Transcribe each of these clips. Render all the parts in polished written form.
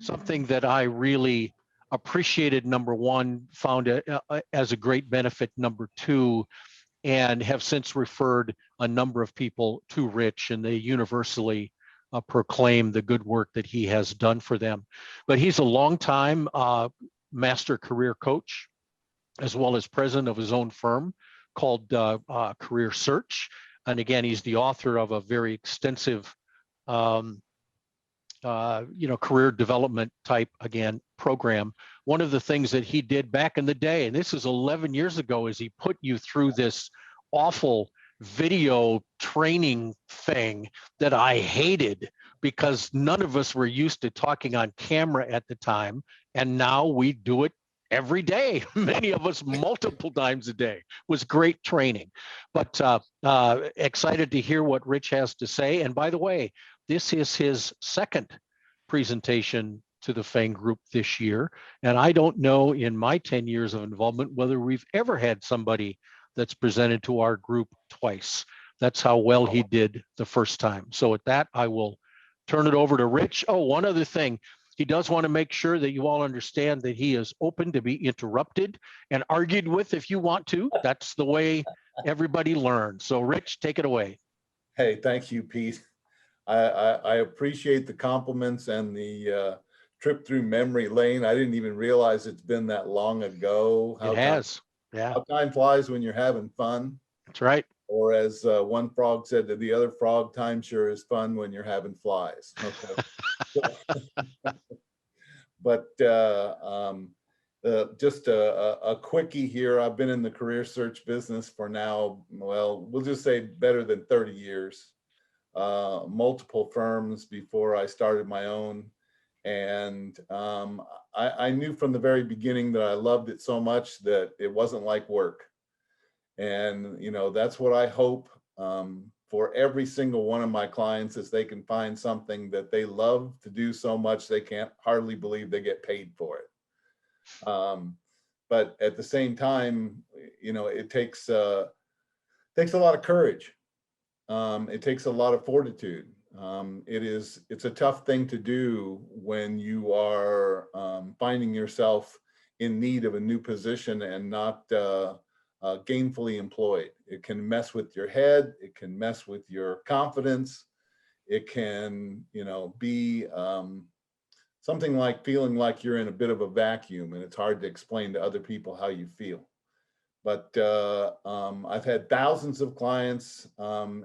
something that I really appreciated, number one, found as a great benefit, number two, and have since referred a number of people to Rich, and they universally proclaim the good work that he has done for them. But he's a longtime master career coach, as well as president of his own firm called Career Search. And again, he's the author of a very extensive career development type, again, program. One of the things that he did back in the day, and this is 11 years ago, is he put you through this awful video training thing that I hated, because none of us were used to talking on camera at the time. And now we do it every day, many of us multiple times a day. It was great training. But excited to hear what Rich has to say. And by the way, this is his second presentation to the FANG group this year. And I don't know, in my 10 years of involvement, whether we've ever had somebody that's presented to our group twice. That's how well he did the first time. So with that, I will turn it over to Rich. Oh, one other thing. He does want to make sure that you all understand that he is open to be interrupted and argued with if you want to. That's the way everybody learns. So Rich, take it away. Hey, thank you, Pete. I appreciate the compliments and the trip through memory lane. I didn't even realize it's been that long ago. It has, yeah. How time flies when you're having fun. That's right. Or as one frog said to the other frog, time sure is fun when you're having flies. Okay. But just a quickie here. I've been in the career search business for now, well, we'll just say better than 30 years. Multiple firms before I started my own. And I knew from the very beginning that I loved it so much that it wasn't like work. And, you know, that's what I hope for every single one of my clients, is they can find something that they love to do so much they can't hardly believe they get paid for it. But at the same time, you know, it takes a lot of courage. It takes a lot of fortitude. It's a tough thing to do when you are finding yourself in need of a new position and not gainfully employed. It can mess with your head. It can mess with your confidence. It can, you know, be something like feeling like you're in a bit of a vacuum, and it's hard to explain to other people how you feel. But I've had thousands of clients,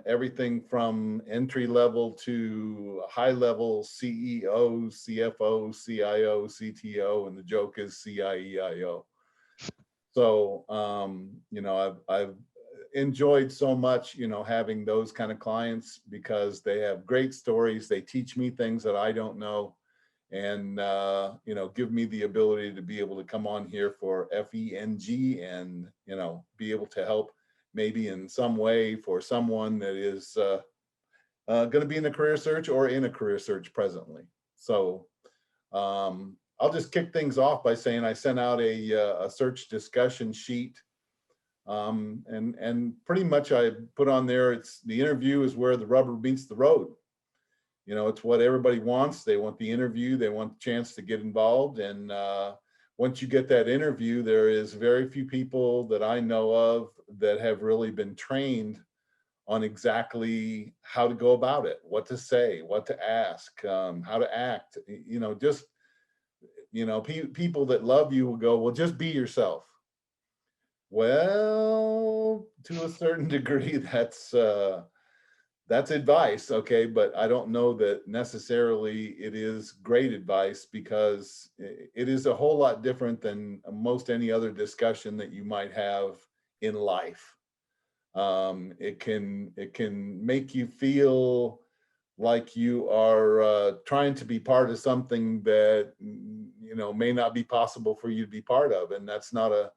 everything from entry level to high level CEO, CFO, CIO, CTO, and the joke is CIEIO. So, you know, I've enjoyed so much, you know, having those kind of clients, because they have great stories. They teach me things that I don't know, and, you know, give me the ability to be able to come on here for FENG and, you know, be able to help maybe in some way for someone that is going to be in a career search or in a career search presently. So I'll just kick things off by saying I sent out a search discussion sheet, and pretty much I put on there, it's the interview is where the rubber meets the road. You know, it's what everybody wants. They want the interview. They want the chance to get involved. And once you get that interview, there is very few people that I know of that have really been trained on exactly how to go about it, what to say, what to ask, how to act. You know, just, you know, people that love you will go, well, just be yourself. Well, to a certain degree, that's advice, okay, but I don't know that necessarily it is great advice, because it is a whole lot different than most any other discussion that you might have in life. It can make you feel like you are trying to be part of something that, you know, may not be possible for you to be part of, and that's not a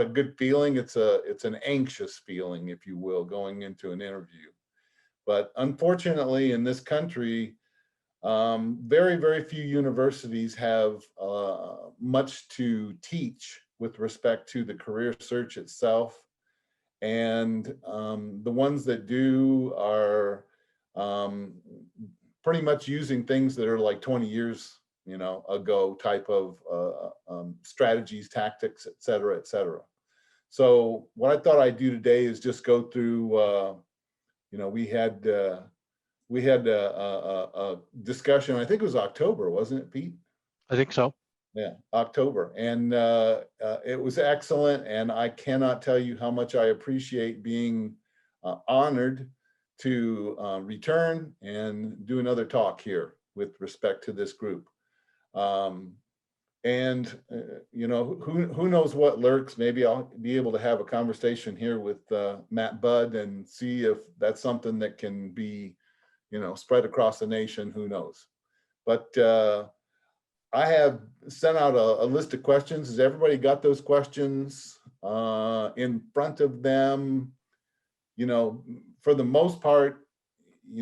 good feeling. It's an anxious feeling, if you will, going into an interview. But unfortunately, in this country, very, very few universities have much to teach with respect to the career search itself. And the ones that do are pretty much using things that are like 20 years, ago type of strategies, tactics, et cetera, et cetera. So what I thought I'd do today is just go through, we had a discussion, I think it was October, wasn't it, Pete? I think so. Yeah, October. And it was excellent. And I cannot tell you how much I appreciate being honored to return and do another talk here with respect to this group. Who knows what lurks. Maybe I'll be able to have a conversation here with Matt Budd and see if that's something that can be, spread across the nation. Who knows? But I have sent out a list of questions. Has everybody got those questions in front of them? For the most part,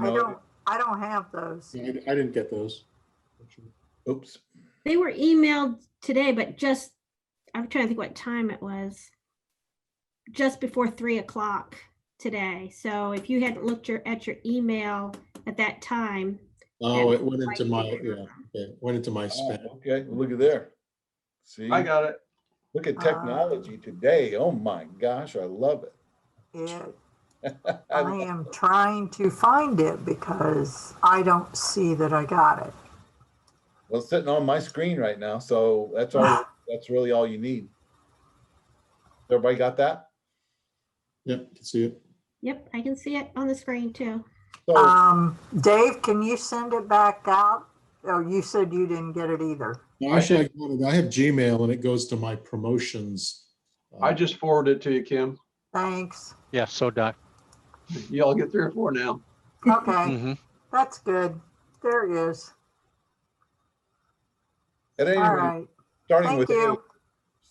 I don't have those. I didn't get those. Oops. They were emailed today, but I'm trying to think what time it was. Just before 3 o'clock today. So if you hadn't looked at your email at that time. Oh, it went into my, went into my spam. Okay, well, look at there. See, I got it. look at technology today. Oh my gosh, I love it. I am trying to find it because I don't see that I got it. Well, it's sitting on my screen right now, so that's all. That's really all you need. Everybody got that? Yep, can see it. Yep, I can see it on the screen too. So, Dave, can you send it back out? Oh, you said you didn't get it either. No, actually, I got it. I have Gmail and it goes to my promotions. I just forwarded it to you, Kim. Thanks. Yeah, so Doc. You all get 3 or 4 now. Okay, Mhm. that's good. There it is. at any All rate, right. starting Thank with you.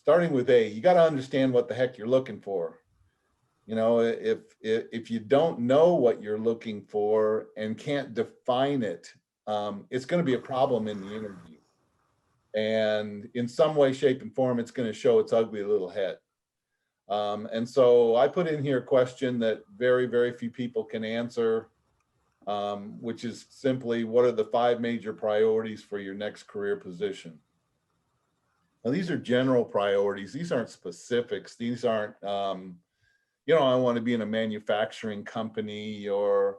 starting with A, you got to understand what the heck you're looking for. If you don't know what you're looking for and can't define it, it's going to be a problem in the interview. And in some way, shape, and form, it's going to show its ugly little head. And so I put in here a question that very, very few people can answer, which is simply, what are the 5 major priorities for your next career position? Now, these are general priorities. These aren't specifics. These aren't, I want to be in a manufacturing company, or,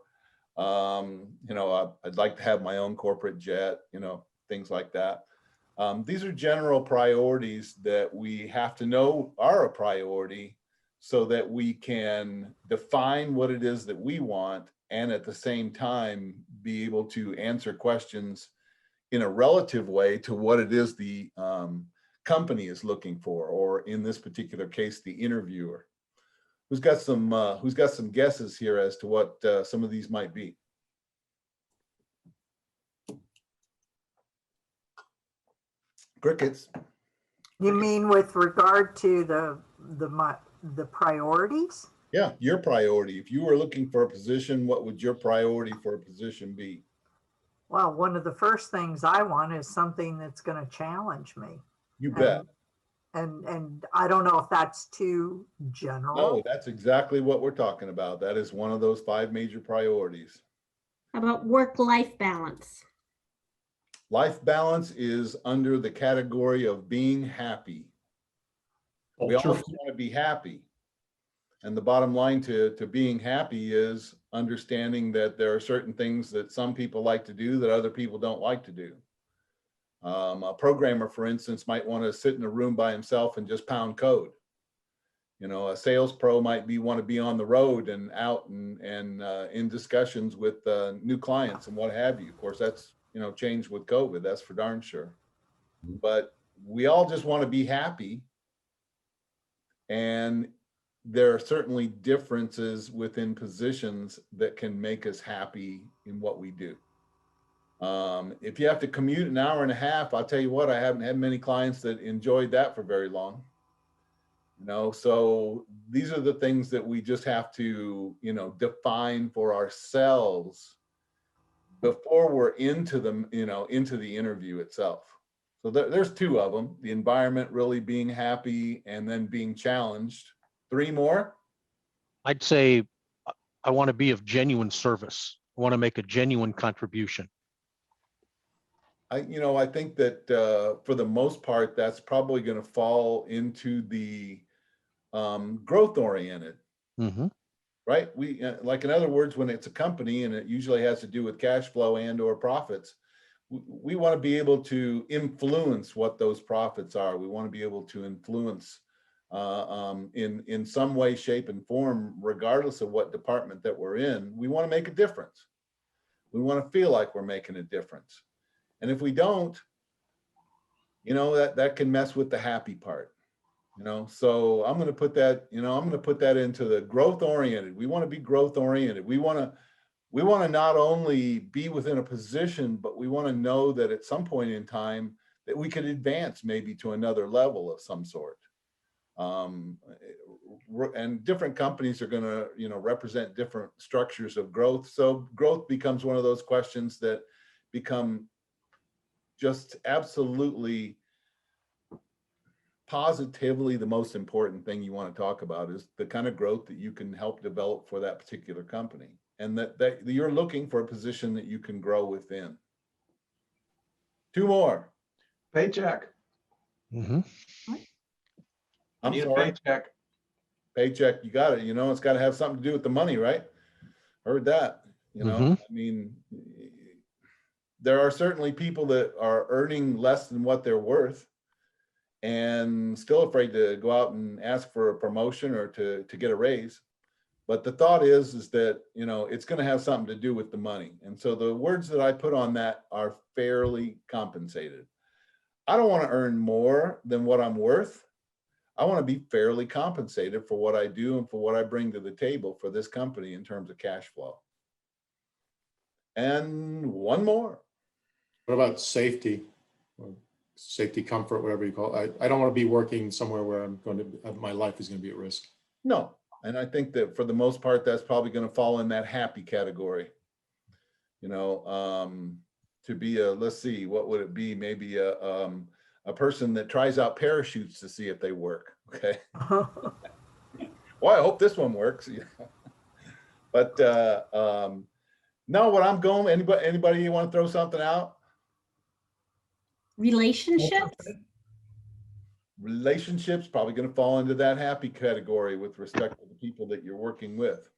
I'd like to have my own corporate jet, things like that. These are general priorities that we have to know are a priority so that we can define what it is that we want, and at the same time be able to answer questions in a relative way to what it is the company is looking for, or in this particular case, the interviewer. Who's got some guesses here as to what some of these might be? Crickets. You mean with regard to the priorities? Yeah, your priority. If you were looking for a position, what would your priority for a position be? Well, one of the first things I want is something that's going to challenge me. You bet. And I don't know if that's too general. No, that's exactly what we're talking about. That is one of those 5 major priorities. How about work-life balance? Life balance is under the category of being happy. We all Culture. want to be happy. And the bottom line to being happy is understanding that there are certain things that some people like to do that other people don't like to do. A programmer, for instance, might want to sit in a room by himself and just pound code. A sales pro might want to be on the road and out and in discussions with new clients and what have you. Of course, that's changed with COVID. That's for darn sure. But we all just want to be happy, and there are certainly differences within positions that can make us happy in what we do. If you have to commute an hour and a half, I'll tell you what, I haven't had many clients that enjoyed that for very long. So these are the things that we just have to, define for ourselves before we're into the interview itself. So there's 2 of them: the environment, really being happy, and then being challenged. 3 more. I'd say I want to be of genuine service. I want to make a genuine contribution. I think that for the most part, that's probably going to fall into the growth oriented, Mm-hmm. right? We like, in other words, when it's a company and it usually has to do with cash flow and or profits, we want to be able to influence what those profits are. We want to be able to influence in some way, shape, and form, regardless of what department that we're in. We want to make a difference. We want to feel like we're making a difference. And if we don't, that can mess with the happy part. So I'm going to put that, I'm going to put that into the growth oriented. We want to be growth oriented. We want to not only be within a position, but we want to know that at some point in time that we could advance maybe to another level of some sort. And different companies are going to, represent different structures of growth. So growth becomes one of those questions that become just absolutely positively the most important thing you want to talk about is the kind of growth that you can help develop for that particular company, and that you're looking for a position that you can grow within. Two more. Paycheck. Mm-hmm. I I'm need a sorry. paycheck. Paycheck, you got it. It's got to have something to do with the money, right? Heard that. Mm-hmm. I mean, there are certainly people that are earning less than what they're worth and still afraid to go out and ask for a promotion or to get a raise. But the thought is that, it's going to have something to do with the money. And so the words that I put on that are fairly compensated. I don't want to earn more than what I'm worth. I want to be fairly compensated for what I do and for what I bring to the table for this company in terms of cash flow. And one more. What about safety? Or safety, comfort, whatever you call it. I don't want to be working somewhere where my life is going to be at risk. No. And I think that for the most part, that's probably going to fall in that happy category. To be let's see, what would it be? Maybe a person that tries out parachutes to see if they work. Okay. Well, I hope this one works. But no, what I'm going, anybody you want to throw something out? Relationships? Relationships probably going to fall into that happy category with respect to the people that you're working with.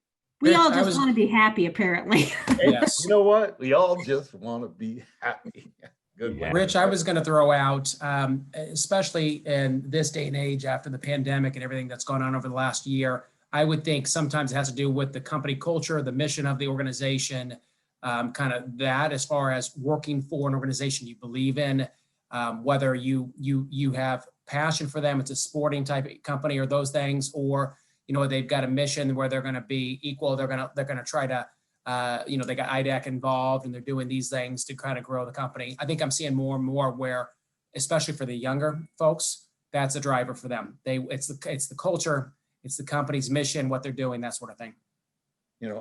We Rich, all I just was- want to be happy, apparently. Yes. You know what? We all just want to be happy. Good. Yeah. Rich, I was going to throw out, especially in this day and age after the pandemic and everything that's gone on over the last year, I would think sometimes it has to do with the company culture, the mission of the organization, kind of that as far as working for an organization you believe in, whether you have passion for them, it's a sporting type of company or those things, or they've got a mission where they're going to be equal. They're going to try to, they got IDAC involved and they're doing these things to kind of grow the company. I think I'm seeing more and more where, especially for the younger folks, that's a driver for them. It's the culture, it's the company's mission, what they're doing, that sort of thing.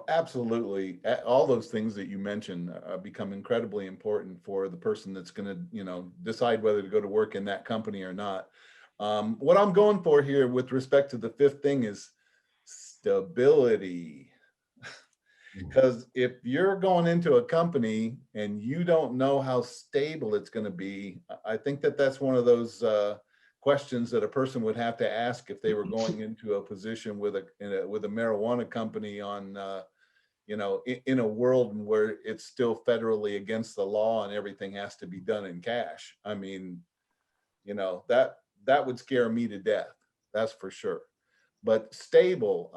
Absolutely. All those things that you mentioned become incredibly important for the person that's going to, decide whether to go to work in that company or not. What I'm going for here with respect to the fifth thing is stability. Because if you're going into a company and you don't know how stable it's going to be, I think that that's one of those questions that a person would have to ask if they were going into a position with a marijuana company on, in a world where it's still federally against the law and everything has to be done in cash. I mean, that would scare me to death. That's for sure. But stable,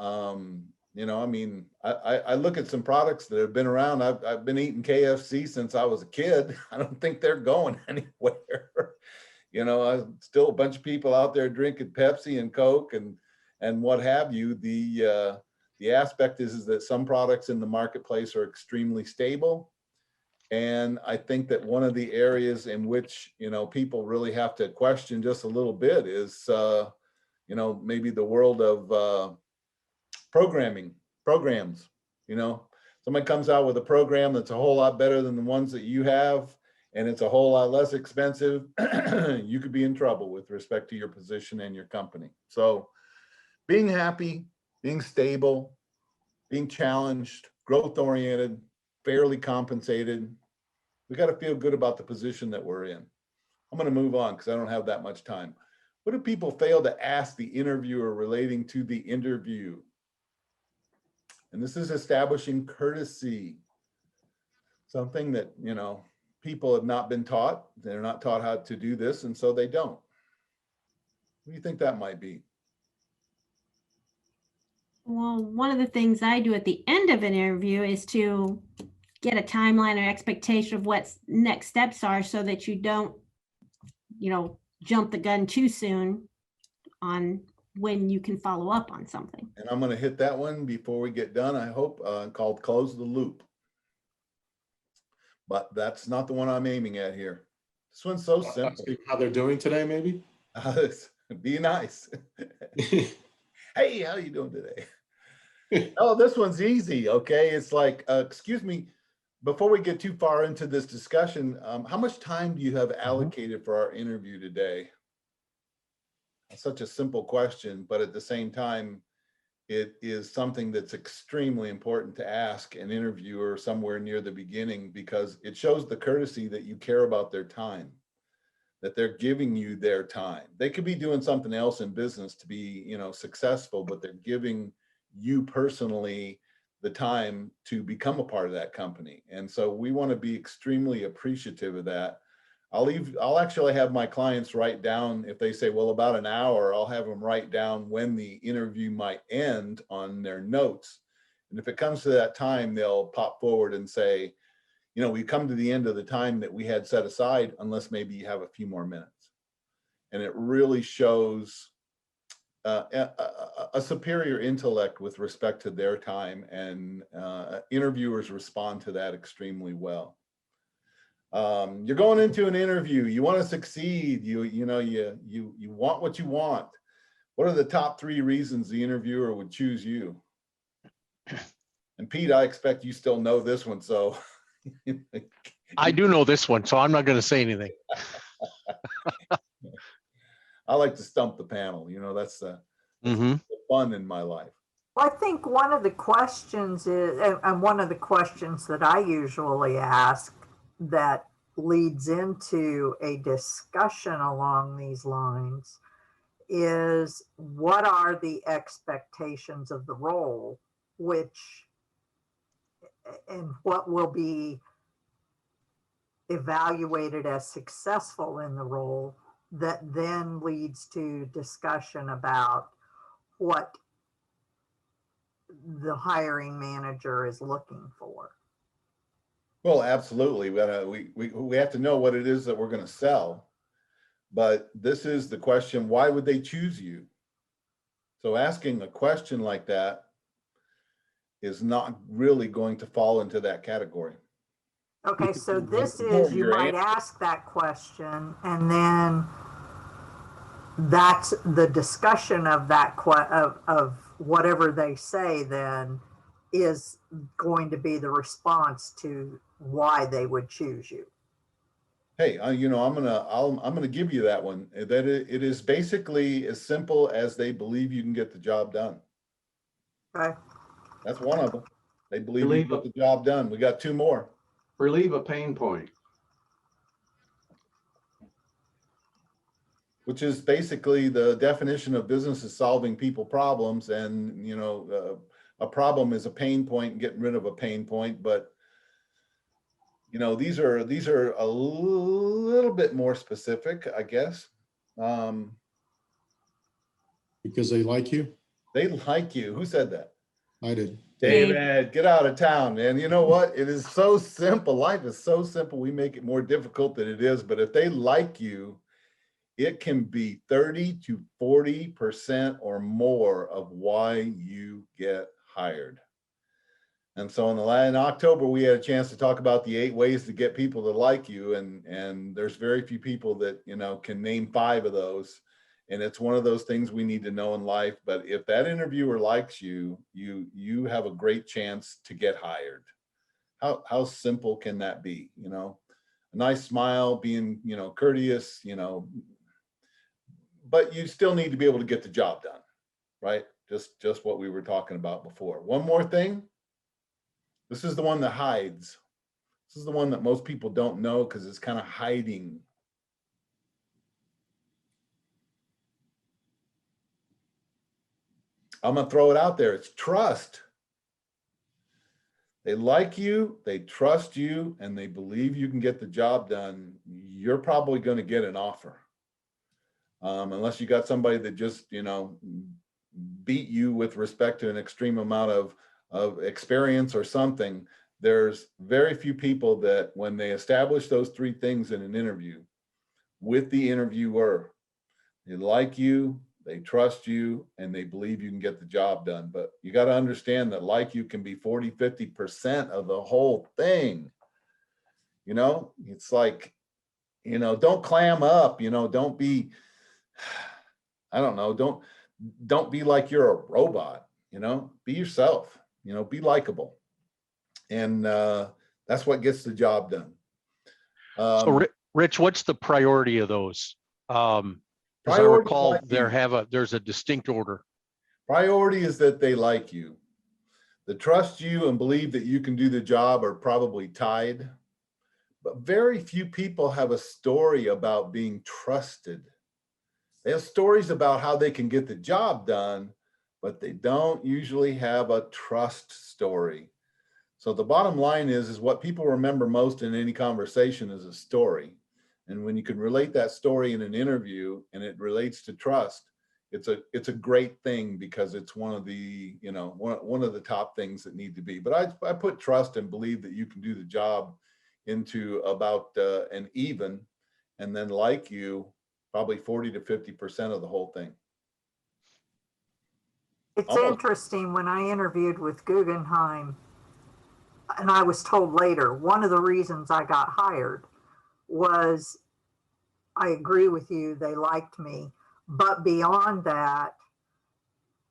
I look at some products that have been around. I've been eating KFC since I was a kid. I don't think they're going anywhere. Still a bunch of people out there drinking Pepsi and Coke and what have you. The aspect is that some products in the marketplace are extremely stable. And I think that one of the areas in which, people really have to question just a little bit is, maybe the world of programs. Somebody comes out with a program that's a whole lot better than the ones that you have, and it's a whole lot less expensive. You could be in trouble with respect to your position and your company. So being happy, being stable, being challenged, growth oriented, fairly compensated, We got to feel good about the position that we're in. I'm going to move on because I don't have that much time. What do people fail to ask the interviewer relating to the interview? And this is establishing courtesy. Something that, you know, people have not been taught. They're not taught how to do this, and so they don't. What do you think that might be? Well, one of the things I do at the end of an interview is to get a timeline or expectation of what next steps are so that you don't, you know, jump the gun too soon on when you can follow up on something. And I'm going to hit that one before we get done, I hope, called close the loop. But that's not the one I'm aiming at here. This one's so simple. How they're doing today, maybe? Be nice. Hey, how you doing today? Oh, this one's easy. Okay. It's like, excuse me, before we get too far into this discussion, how much time do you have allocated for our interview today? Such a simple question, but at the same time, it is something that's extremely important to ask an interviewer somewhere near the beginning, because it shows the courtesy that you care about their time, that they're giving you their time. They could be doing something else in business to be, you know, successful, but they're giving you personally the time to become a part of that company. And so we want to be extremely appreciative of that. I'll actually have my clients write down, if they say, well, about an hour, I'll have them write down when the interview might end on their notes. And if it comes to that time, they'll pop forward and say, you know, we come to the end of the time that we had set aside, unless maybe you have a few more minutes. And it really shows a superior intellect with respect to their time, and interviewers respond to that extremely well. You're going into an interview, you want to succeed, you want what you want. What are the top 3 reasons the interviewer would choose you? And Pete, I expect you still know this one, so. I do know this one, so I'm not going to say anything. I like to stump the panel, you know, that's the fun in my life. Well, I think one of the questions is, and one of the questions that I usually ask that leads into a discussion along these lines is, what are the expectations of the role, and what will be evaluated as successful in the role, that then leads to discussion about what the hiring manager is looking for. Well, absolutely. We have to know what it is that we're going to sell. But this is the question, why would they choose you? So asking a question like that is not really going to fall into that category. Okay, so this is, you might ask that question, and then that's the discussion of that of whatever they say then is going to be the response to why they would choose you. Hey, I'm gonna give you that one. That it is basically as simple as they believe you can get the job done. Okay. That's one of them. They believe you can get the job done. We got 2 more. Relieve a pain point. Which is basically the definition of business is solving people problems, and a problem is a pain point and getting rid of a pain point. But these are a little bit more specific, I guess. Because they like you? They like you. Who said that? I did. David, get out of town, man. You know what? It is so simple. Life is so simple. We make it more difficult than it is. But if they like you, it can be 30 to 40% or more of why you get hired. And so in October, we had a chance to talk about the 8 ways to get people to like you. And there's very few people that, can name 5 of those. And it's one of those things we need to know in life. But if that interviewer likes you, you have a great chance to get hired. How simple can that be? A nice smile, being, courteous, but you still need to be able to get the job done, right? Just what we were talking about before. One more thing. This is the one that hides. This is the one that most people don't know because it's kind of hiding. I'm going to throw it out there. It's trust. They like you, they trust you, and they believe you can get the job done. You're probably going to get an offer. Unless you got somebody that just, beat you with respect to an extreme amount of experience or something. There's very few people that when they establish those three things in an interview with the interviewer, they like you, they trust you, and they believe you can get the job done. But you got to understand that like you can be 40, 50% of the whole thing. It's like, don't clam up, don't be, I don't know, don't be like you're a robot, be yourself, be likable. And that's what gets the job done. So Rich, what's the priority of those? As I Priority recall, like you. there's a distinct order. Priority is that they like you. The trust you and believe that you can do the job are probably tied. But very few people have a story about being trusted. They have stories about how they can get the job done, but they don't usually have a trust story. So the bottom line is what people remember most in any conversation is a story. And when you can relate that story in an interview and it relates to trust, it's a great thing because it's one of the, one of the top things that need to be. But I put trust and believe that you can do the job into about an even, and then like you, probably 40 to 50% of the whole thing. It's interesting, when I interviewed with Guggenheim, and I was told later, one of the reasons I got hired was, I agree with you, they liked me. But beyond that,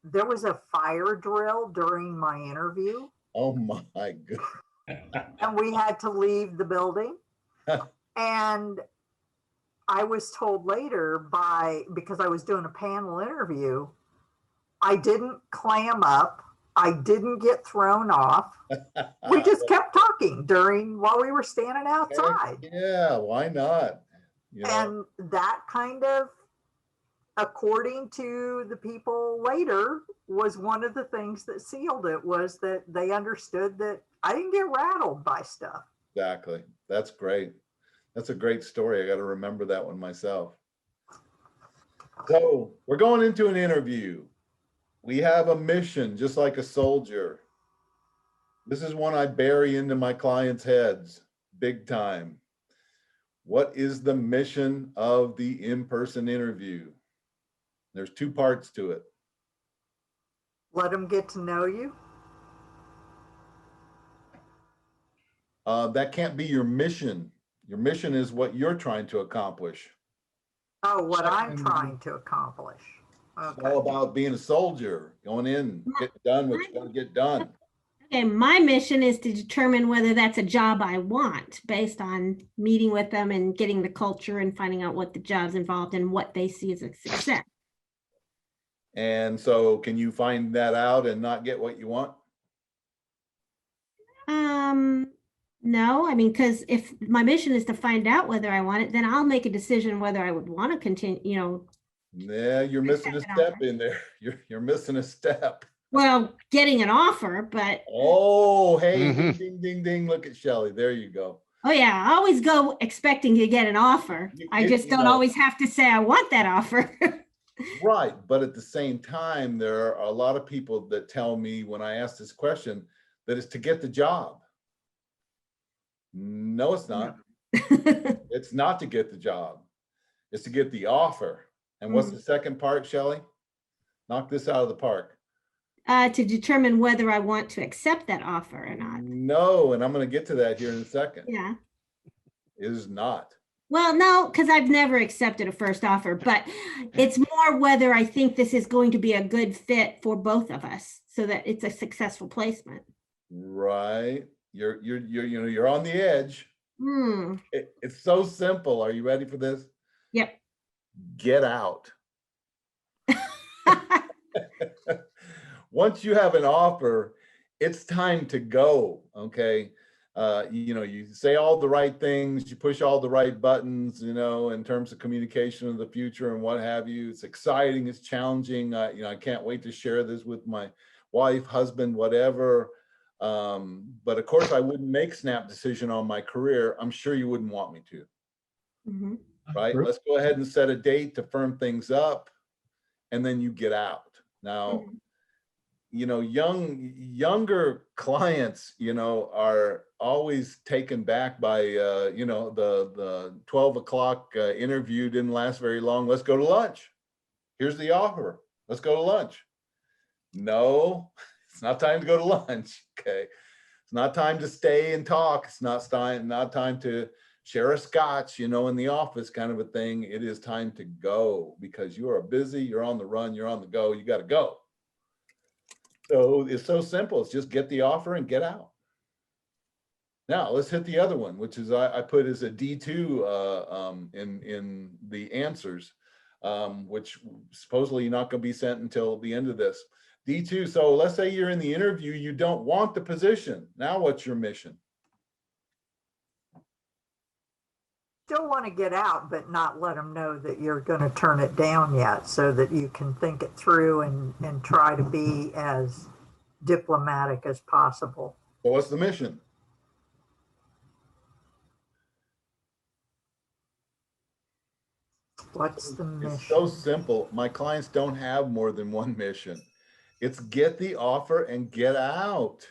there was a fire drill during my interview. Oh my goodness. And we had to leave the building. And I was told later because I was doing a panel interview, I didn't clam up. I didn't get thrown off. We just kept talking while we were standing outside. Yeah, why not? And that kind of, according to the people later, was one of the things that sealed it, was that they understood that I didn't get rattled by stuff. Exactly. That's great. That's a great story. I got to remember that one myself. So we're going into an interview. We have a mission, just like a soldier. This is one I bury into my clients' heads big time. What is the mission of the in-person interview? There's two parts to it. Let them get to know you. That can't be your mission. Your mission is what you're trying to accomplish. Oh, what I'm trying to accomplish. Okay. It's all about being a soldier, going in, get done what you got to get done. Okay, my mission is to determine whether that's a job I want based on meeting with them and getting the culture and finding out what the job's involved and what they see as a success. And so can you find that out and not get what you want? No, I mean, because if my mission is to find out whether I want it, then I'll make a decision whether I would want to continue, Yeah, you're missing a step in there. You're missing a step. Well, getting an offer, but. Oh, hey, ding, ding, ding, ding. Look at Shelley. There you go. Oh yeah, I always go expecting to get an offer. I just don't always have to say I want that offer. Right, but at the same time, there are a lot of people that tell me when I ask this question that it's to get the job. No, it's not. It's not to get the job. It's to get the offer. And what's the second part, Shelley? Knock this out of the park. To determine whether I want to accept that offer or not. No, and I'm going to get to that here in a second. Yeah. It is not. Well, no, because I've never accepted a first offer, but it's more whether I think this is going to be a good fit for both of us so that it's a successful placement. Right. You're on the edge. It's so simple. Are you ready for this? Yep. Get out. Once you have an offer, it's time to go. Okay. you say all the right things, you push all the right buttons, in terms of communication of the future and what have you. It's exciting, it's challenging. I can't wait to share this with my wife, husband, whatever. But of course, I wouldn't make snap decision on my career. I'm sure you wouldn't want me to, Mhm. right? True. Let's go ahead and set a date to firm things up, and then you get out. Now, Mhm. younger clients, are always taken back by, the 12 o'clock interview didn't last very long. Let's go to lunch. Here's the offer. Let's go to lunch. No, it's not time to go to lunch. Okay. It's not time to stay and talk. It's not time to share a scotch, in the office kind of a thing. It is time to go because you are busy. You're on the run. You're on the go. You got to go. So it's so simple. It's just get the offer and get out. Now let's hit the other one, which is I put as a D2 in the answers, which supposedly you're not going to be sent until the end of this. D2. So let's say you're in the interview, you don't want the position. Now what's your mission? Still want to get out, but not let them know that you're going to turn it down yet, so that you can think it through and try to be as diplomatic as possible. So what's the mission? What's the mission? It's so simple. My clients don't have more than one mission. It's get the offer and get out.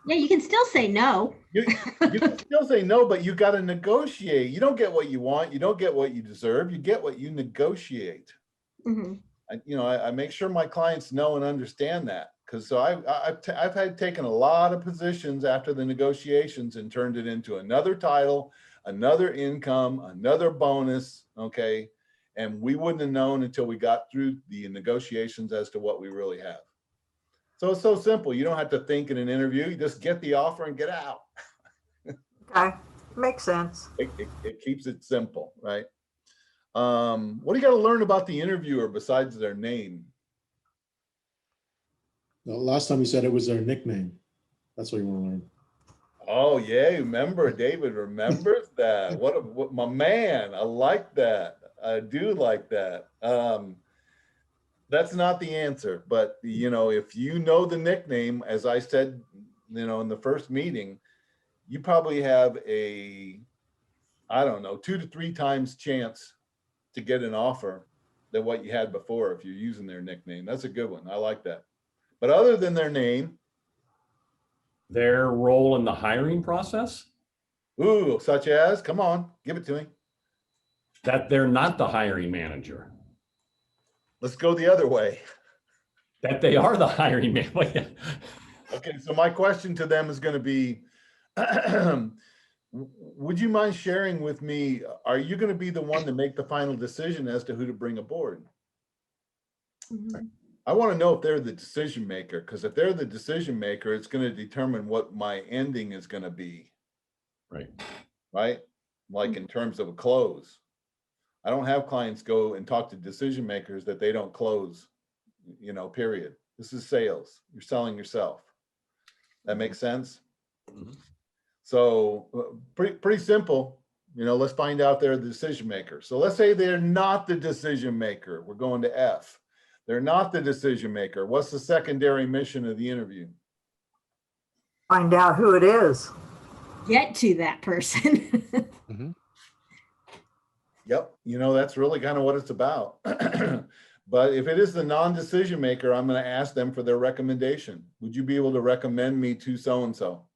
Yeah, you can still say no. You can still say no, but you got to negotiate. You don't get what you want. You don't get what you deserve. You get what you negotiate. Mhm. I make sure my clients know and understand that, because so I've had taken a lot of positions after the negotiations and turned it into another title, another income, another bonus. Okay. And we wouldn't have known until we got through the negotiations as to what we really have. So it's so simple. You don't have to think in an interview. You just get the offer and get out. Okay, makes sense. It keeps it simple, right? What do you got to learn about the interviewer besides their name? The last time you said it was their nickname. That's what you want to learn. Oh yeah, remember David remembers that. What my man. I like that. I do like that. That's not the answer, but if you know the nickname, as I said, in the first meeting, you probably have a, I don't know, 2 to 3 times chance to get an offer than what you had before if you're using their nickname. That's a good one. I like that. But other than their name, their role in the hiring process, ooh, such as, come on, give it to me. that they're not the hiring manager, Let's go the other way. that they are the hiring manager. Okay, so my question to them is going to be, would you mind sharing with me, are you going to be the one to make the final decision as to who to bring aboard? Mhm. I want to know if they're the decision maker, because if they're the decision maker, it's going to determine what my ending is going to be. Right. Right? Like in terms of a close. I don't have clients go and talk to decision makers that they don't close, period. This is sales. You're selling yourself. That makes sense? Mhm. So pretty simple. Let's find out they're the decision maker. So let's say they're not the decision maker. We're going to F. They're not the decision maker. What's the secondary mission of the interview? Find out who it is. Get to that person. Mhm. Yep. That's really kind of what it's about. But if it is the non-decision maker, I'm going to ask them for their recommendation. Would you be able to recommend me to so-and-so?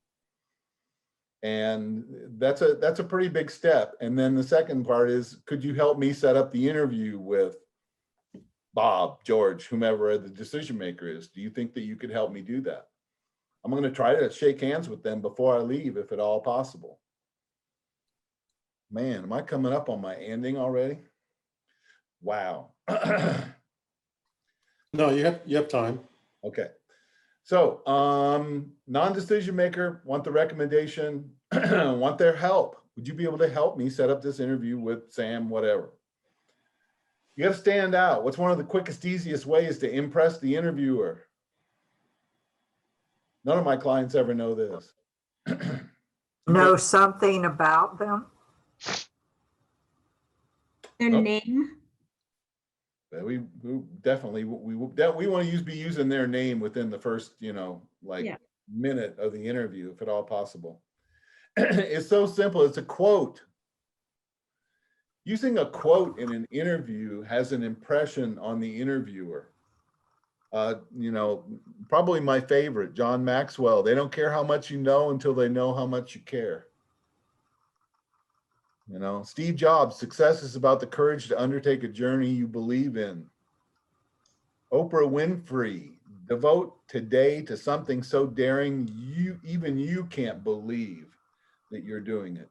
And that's a pretty big step. And then the second part is, could you help me set up the interview with Bob, George, whomever the decision maker is? Do you think that you could help me do that? I'm going to try to shake hands with them before I leave, if at all possible. Man, am I coming up on my ending already? Wow. No, you have time. Okay. So, non-decision maker, want the recommendation, want their help. Would you be able to help me set up this interview with Sam, whatever? You got to stand out. What's one of the quickest, easiest ways to impress the interviewer? None of my clients ever know this. Know something about them? Their Oh. name? We definitely, we want to be using their name within the first, like Yeah. minute of the interview, if at all possible. It's so simple. It's a quote. Using a quote in an interview has an impression on the interviewer. Probably my favorite, John Maxwell. They don't care how much you know until they know how much you care. Steve Jobs, success is about the courage to undertake a journey you believe in. Oprah Winfrey, devote today to something so daring even you can't believe that you're doing it.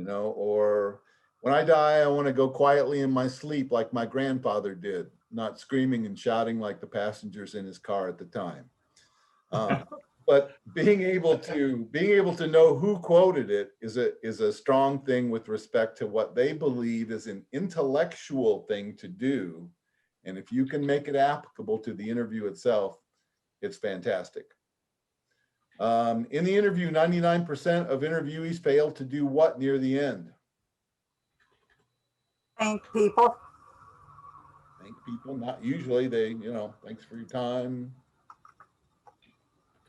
Or when I die, I want to go quietly in my sleep like my grandfather did, not screaming and shouting like the passengers in his car at the time. But being able to know who quoted it is a strong thing with respect to what they believe is an intellectual thing to do. And if you can make it applicable to the interview itself, it's fantastic. In the interview, 99% of interviewees fail to do what near the end? Thank people. Thank people, not usually. They, thanks for your time.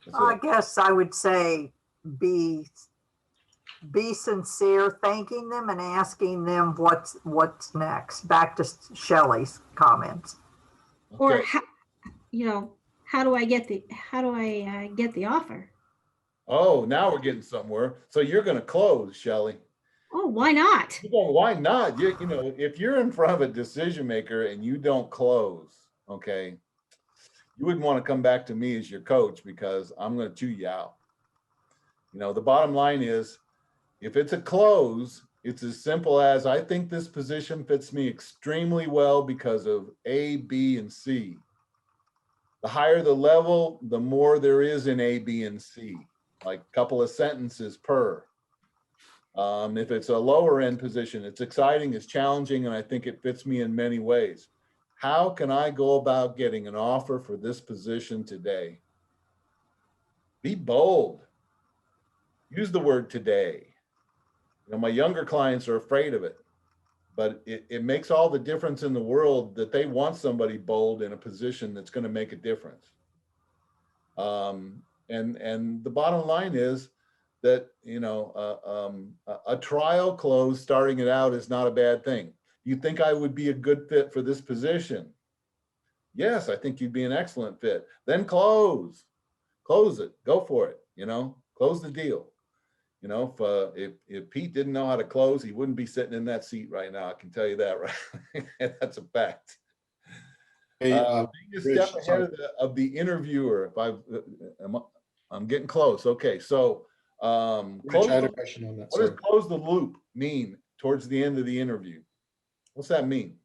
That's I it. guess I would say be sincere, thanking them and asking them what's next. Back to Shelley's comments. Or Okay. how do I get the offer? Oh, now we're getting somewhere. So you're going to close, Shelley. Oh, why not? Why not? If you're in front of a decision maker and you don't close, okay, you wouldn't want to come back to me as your coach because I'm going to chew you out. The bottom line is, if it's a close, it's as simple as, I think this position fits me extremely well because of A, B, and C. The higher the level, the more there is in A, B, and C, like a couple of sentences per. If it's a lower end position, it's exciting, it's challenging, and I think it fits me in many ways. How can I go about getting an offer for this position today? Be bold. Use the word today. My younger clients are afraid of it, but it makes all the difference in the world that they want somebody bold in a position that's going to make a difference. And the bottom line is that, a trial close starting it out is not a bad thing. You think I would be a good fit for this position? Yes, I think you'd be an excellent fit. Then close it, go for it, close the deal. If Pete didn't know how to close, he wouldn't be sitting in that seat right now. I can tell you that, right? That's a fact. Hey, Being a Rich, step ahead of the interviewer. I'm getting close. Okay, so Rich, I had a question on that. what does Sorry. close the loop mean towards the end of the interview? What's that mean?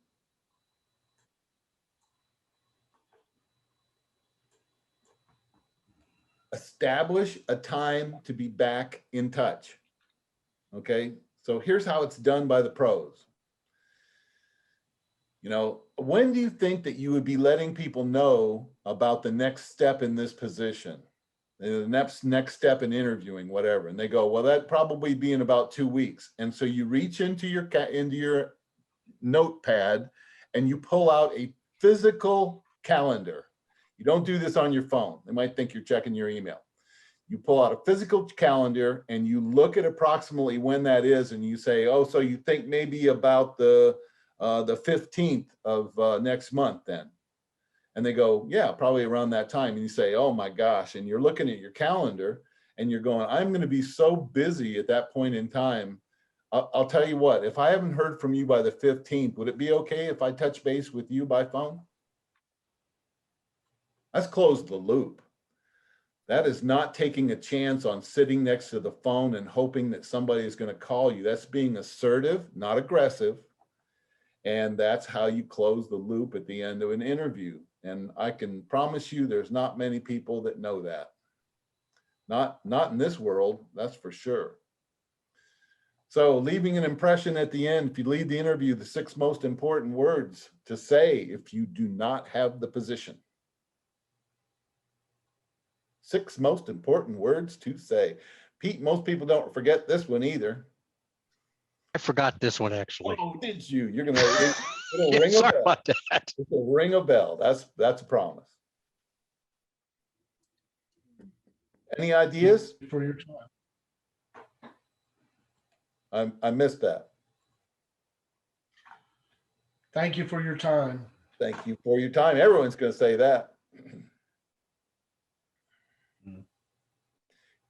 Establish a time to be back in touch. Okay, so here's how it's done by the pros. When do you think that you would be letting people know about the next step in this position, the next step in interviewing, whatever? And they go, well, that'd probably be in about 2 weeks. And so you reach into your notepad and you pull out a physical calendar. You don't do this on your phone. They might think you're checking your email. You pull out a physical calendar and you look at approximately when that is, and you say, oh, so you think maybe about the 15th of next month then? And they go, yeah, probably around that time. And you say, oh my gosh. And you're looking at your calendar and you're going, I'm going to be so busy at that point in time. I'll tell you what, if I haven't heard from you by the 15th, would it be okay if I touch base with you by phone? Let's close the loop. That is not taking a chance on sitting next to the phone and hoping that somebody is going to call you. That's being assertive, not aggressive. And that's how you close the loop at the end of an interview. And I can promise you there's not many people that know that. Not in this world, that's for sure. So leaving an impression at the end, if you leave the interview, the 6 most important words to say if you do not have the position. 6 most important words to say. Pete, most people don't forget this one either. I forgot this one actually. Oh, did you? You're gonna, it'll Yeah, ring a sorry bell. about that. It'll ring a bell. That's a promise. Any ideas? For your time. I missed that. Thank you for your time. Thank you for your time. Everyone's gonna say that.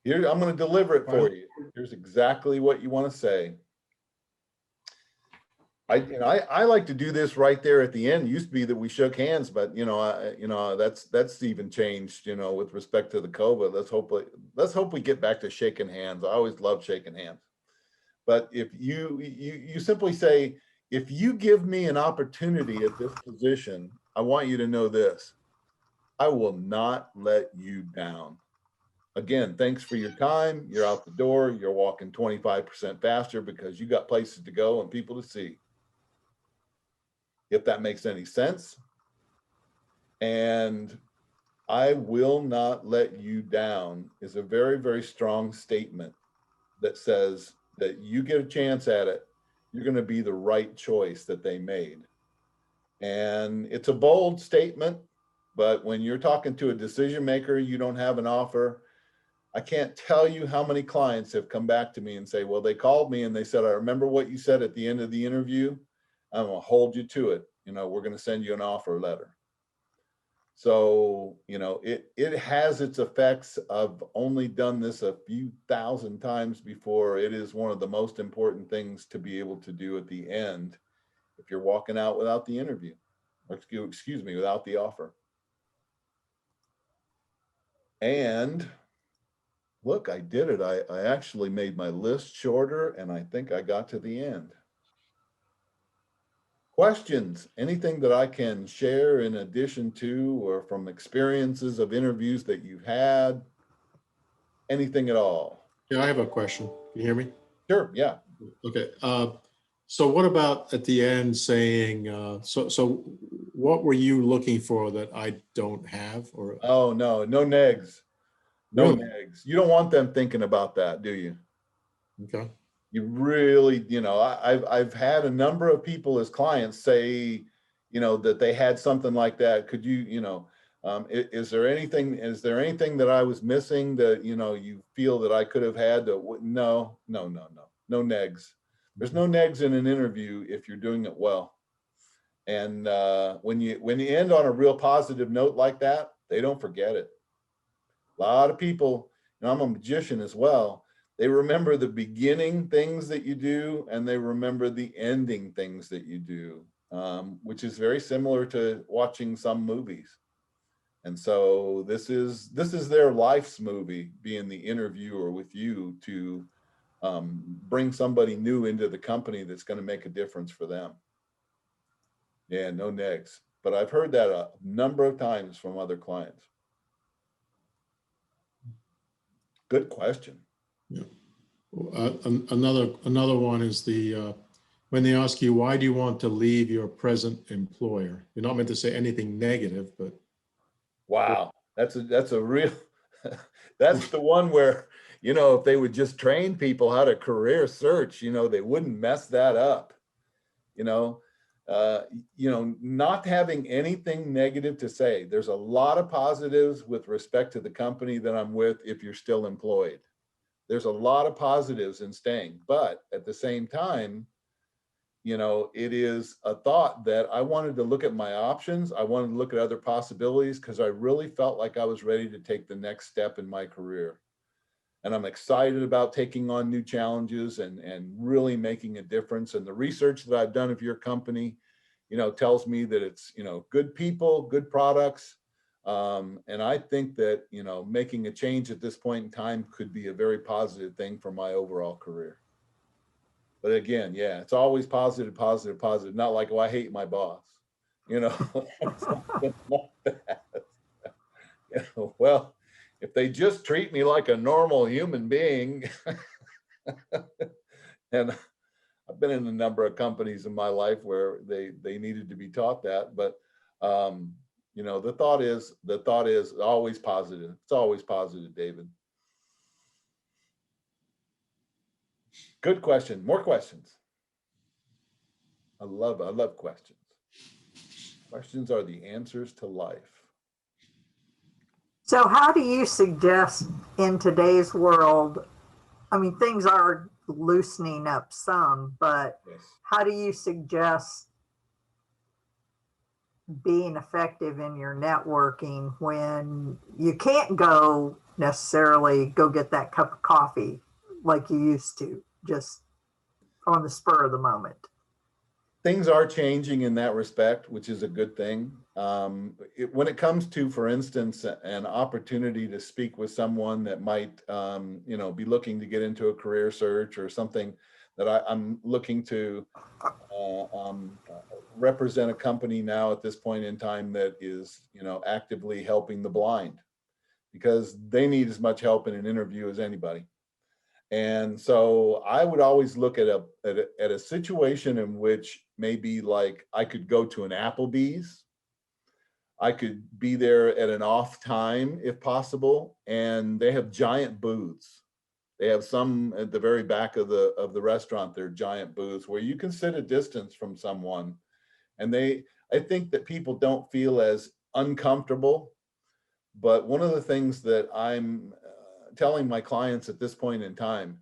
Here, I'm gonna deliver it for you. Here's exactly what you want to say. I like to do this right there at the end. It used to be that we shook hands, but that's even changed, with respect to the COVID. Let's hope we get back to shaking hands. I always love shaking hands. But if you simply say, if you give me an opportunity at this position, I want you to know this: I will not let you down. Again, thanks for your time. You're out the door. You're walking 25% faster because you got places to go and people to see. If that makes any sense. And I will not let you down is a very, very strong statement that says that you get a chance at it, you're going to be the right choice that they made. And it's a bold statement, but when you're talking to a decision maker, you don't have an offer. I can't tell you how many clients have come back to me and say, well, they called me and they said, I remember what you said at the end of the interview. I'm going to hold you to it. We're going to send you an offer letter. So, it has its effects. I've only done this a few thousand times before. It is one of the most important things to be able to do at the end if you're walking out without the interview, or excuse me, without the offer. And look, I did it. I actually made my list shorter, and I think I got to the end. Questions, anything that I can share in addition to or from experiences of interviews that you've had, anything at all? Yeah, I have a question. Can you hear me? Sure, yeah. Okay. So what about at the end saying, so what were you looking for that I don't have? Or Oh, no negs. No Really? negs. You don't want them thinking about that, do you? Okay. You really, I've had a number of people as clients say, that they had something like that. Could you, is there anything that I was missing that, you feel that I could have had? No negs. There's no negs in an interview if you're doing it well. And when you end on a real positive note like that, they don't forget it. A lot of people, I'm a magician as well. They remember the beginning things that you do, and they remember the ending things that you do, which is very similar to watching some movies. And so this is their life's movie, being the interviewer with you to bring somebody new into the company that's going to make a difference for them. Yeah, no negs. But I've heard that a number of times from other clients. Good question. Yeah. Another one is when they ask you, why do you want to leave your present employer? You're not meant to say anything negative, but. Wow, that's a real, that's the one where, if they would just train people how to career search, they wouldn't mess that up. Not having anything negative to say. There's a lot of positives with respect to the company that I'm with if you're still employed. There's a lot of positives in staying, but at the same time, it is a thought that I wanted to look at my options. I wanted to look at other possibilities because I really felt like I was ready to take the next step in my career. And I'm excited about taking on new challenges and really making a difference. And the research that I've done of your company, tells me that it's, good people, good products. And I think that, making a change at this point in time could be a very positive thing for my overall career. But again, yeah, it's always positive, positive, positive. Not like, oh, I hate my boss, something like that. Well, if they just treat me like a normal human being, and I've been in a number of companies in my life where they needed to be taught that, but the thought is always positive. It's always positive, David. Good question. More questions. I love questions. Questions are the answers to life. So how do you suggest in today's world, I mean, things are loosening up some, but Yes. how do you suggest being effective in your networking when you can't go necessarily go get that cup of coffee like you used to, just on the spur of the moment? Things are changing in that respect, which is a good thing. When it comes to, for instance, an opportunity to speak with someone that might, be looking to get into a career search or something that I'm looking to represent a company now at this point in time that is, actively helping the blind, because they need as much help in an interview as anybody. And so I would always look at a situation in which maybe like I could go to an Applebee's. I could be there at an off time if possible, and they have giant booths. They have some at the very back of the restaurant. They're giant booths where you can sit a distance from someone, and I think that people don't feel as uncomfortable. But one of the things that I'm telling my clients at this point in time,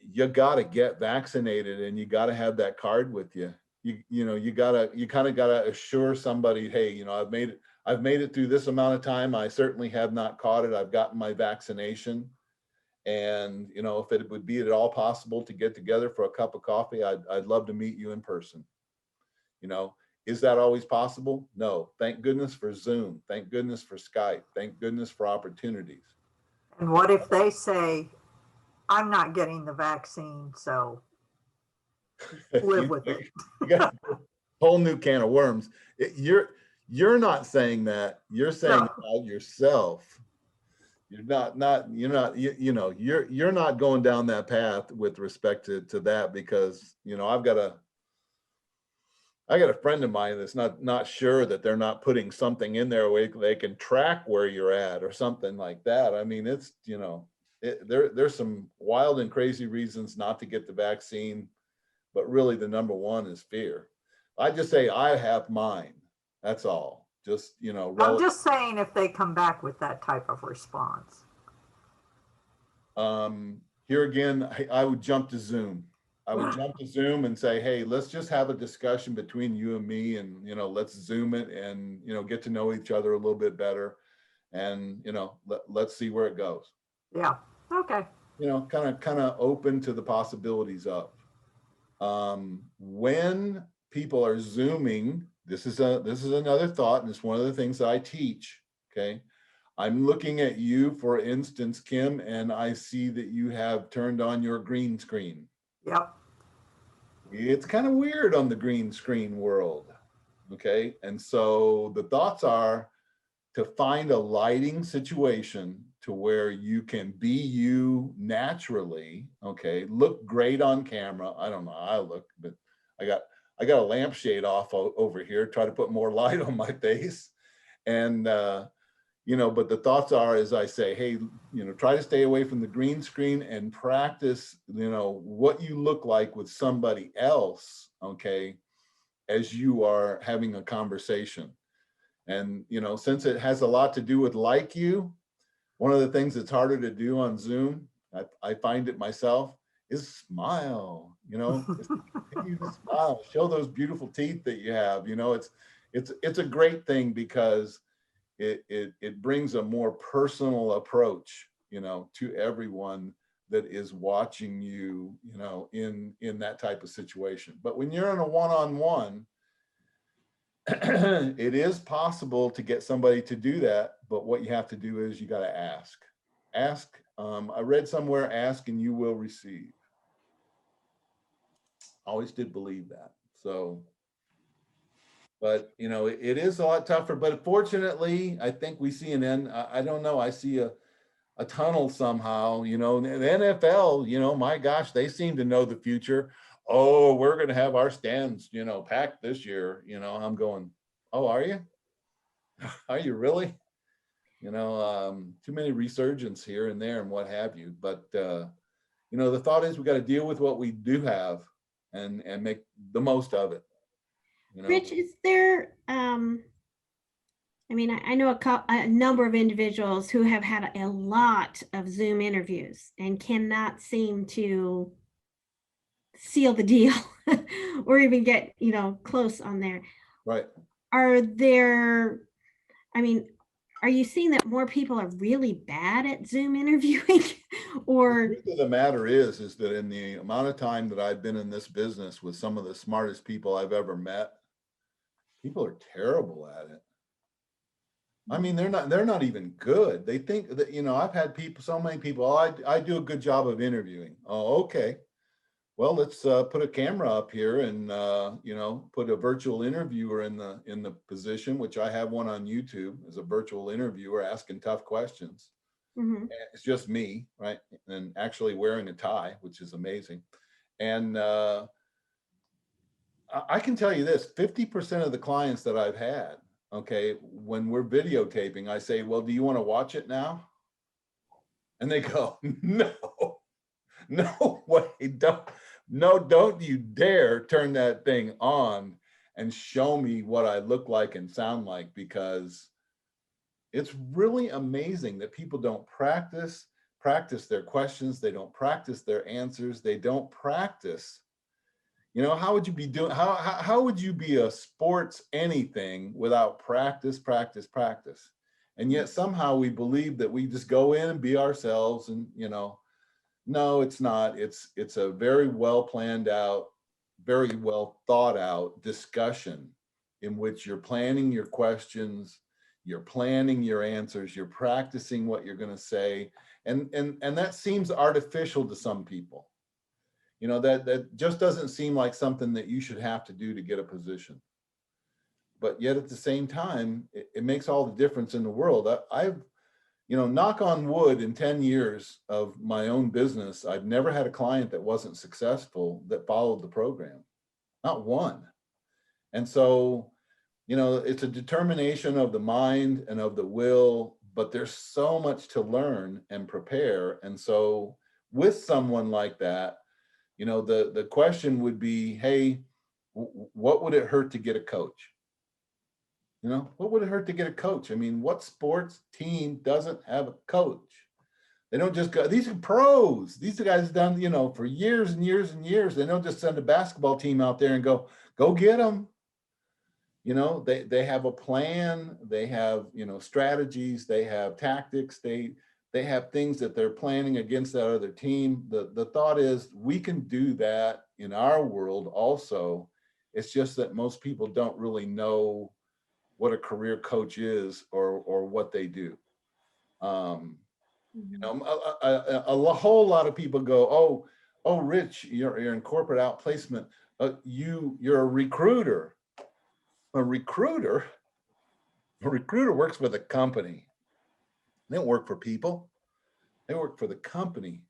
you got to get vaccinated and you got to have that card with you. You kind of got to assure somebody, hey, I've made it through this amount of time. I certainly have not caught it. I've gotten my vaccination. And, if it would be at all possible to get together for a cup of coffee, I'd love to meet you in person. Is that always possible? No. Thank goodness for Zoom. Thank goodness for Skype. Thank goodness for opportunities. And what if they say, I'm not getting the vaccine, so live with it? You got a whole new can of worms. You're not saying that. You're saying about yourself. You're not going down that path with respect to that, because I got a friend of mine that's not sure that they're not putting something in there where they can track where you're at or something like that. I mean, it's, there's some wild and crazy reasons not to get the vaccine, but really the number one is fear. I just say I have mine. That's all. Just, I'm just saying if they come back with that type of response. Here again, I would jump to Zoom. I would jump to Zoom and say, hey, let's just have a discussion between you and me, and, let's Zoom it and, get to know each other a little bit better. And, let's see where it goes. Yeah. Okay. Kind of open to the possibilities of. When people are Zooming, this is another thought, and it's one of the things that I teach. Okay. I'm looking at you, for instance, Kim, and I see that you have turned on your green screen. Yep. It's kind of weird on the green screen world. Okay. And so the thoughts are to find a lighting situation to where you can be you naturally. Okay. Look great on camera. I don't know how I look, but I got a lampshade off over here, try to put more light on my face. And, but the thoughts are, as I say, hey, try to stay away from the green screen and practice, what you look like with somebody else, okay, as you are having a conversation. And, since it has a lot to do with like you, one of the things that's harder to do on Zoom, I find it myself, is smile, continue to smile, show those beautiful teeth that you have. It's a great thing because it brings a more personal approach, to everyone that is watching you, in that type of situation. But when you're in a one-on-one, it is possible to get somebody to do that. But what you have to do is you got to ask. I read somewhere, ask and you will receive. Always did believe that. So, but it is a lot tougher, but fortunately, I think we see an end. I don't know. I see a tunnel somehow, the NFL, my gosh, they seem to know the future. Oh, we're going to have our stands, packed this year. I'm going, oh, are you? Are you really? Too many resurgence here and there and what have you. But, you know, the thought is we got to deal with what we do have and make the most of it. You know? Rich, is there, I mean, I know a number of individuals who have had a lot of Zoom interviews and cannot seem to seal the deal or even get, you know, close on there. Right. Are there, I mean, are you seeing that more people are really bad at Zoom interviewing or? The truth of the matter is that in the amount of time that I've been in this business with some of the smartest people I've ever met, people are terrible at it. I mean, they're not even good. They think that, you know, I've had people, so many people, oh, I do a good job of interviewing. Oh, okay. Well, let's put a camera up here and, you know, put a virtual interviewer in the position, which I have one on YouTube as a virtual interviewer asking tough questions. Mm-hmm. It's just me, right? And actually wearing a tie, which is amazing. And I can tell you this, 50% of the clients that I've had, okay, when we're videotaping, I say, well, do you want to watch it now? And they go, no way, don't you dare turn that thing on and show me what I look like and sound like, because it's really amazing that people don't practice their questions. They don't practice their answers. They don't practice. You know, how would you be doing, how would you be a sports anything without practice? And yet somehow we believe that we just go in and be ourselves and, you know, no, it's not. It's a very well planned out, very well thought out discussion in which you're planning your questions, you're planning your answers, you're practicing what you're going to say. And that seems artificial to some people. You know, that just doesn't seem like something that you should have to do to get a position. But yet at the same time, it makes all the difference in the world. I've, you know, knock on wood, in 10 years of my own business, I've never had a client that wasn't successful that followed the program. Not one. And so, you know, it's a determination of the mind and of the will, but there's so much to learn and prepare. And so with someone like that, you know, the question would be, hey, what would it hurt to get a coach? You know, what would it hurt to get a coach? I mean, what sports team doesn't have a coach? They don't just go, these are pros. These are guys done, you know, for years and years and years. They don't just send a basketball team out there and go get them. You know, they have a plan. They have, you know, strategies. They have tactics. They have things that they're planning against that other team. The thought is we can do that in our world also. It's just that most people don't really know what a career coach is or what they do. You know, a whole lot of people go, oh, Rich, you're in corporate outplacement. You're a recruiter. A recruiter works for the company. They don't work for people. They work for the company.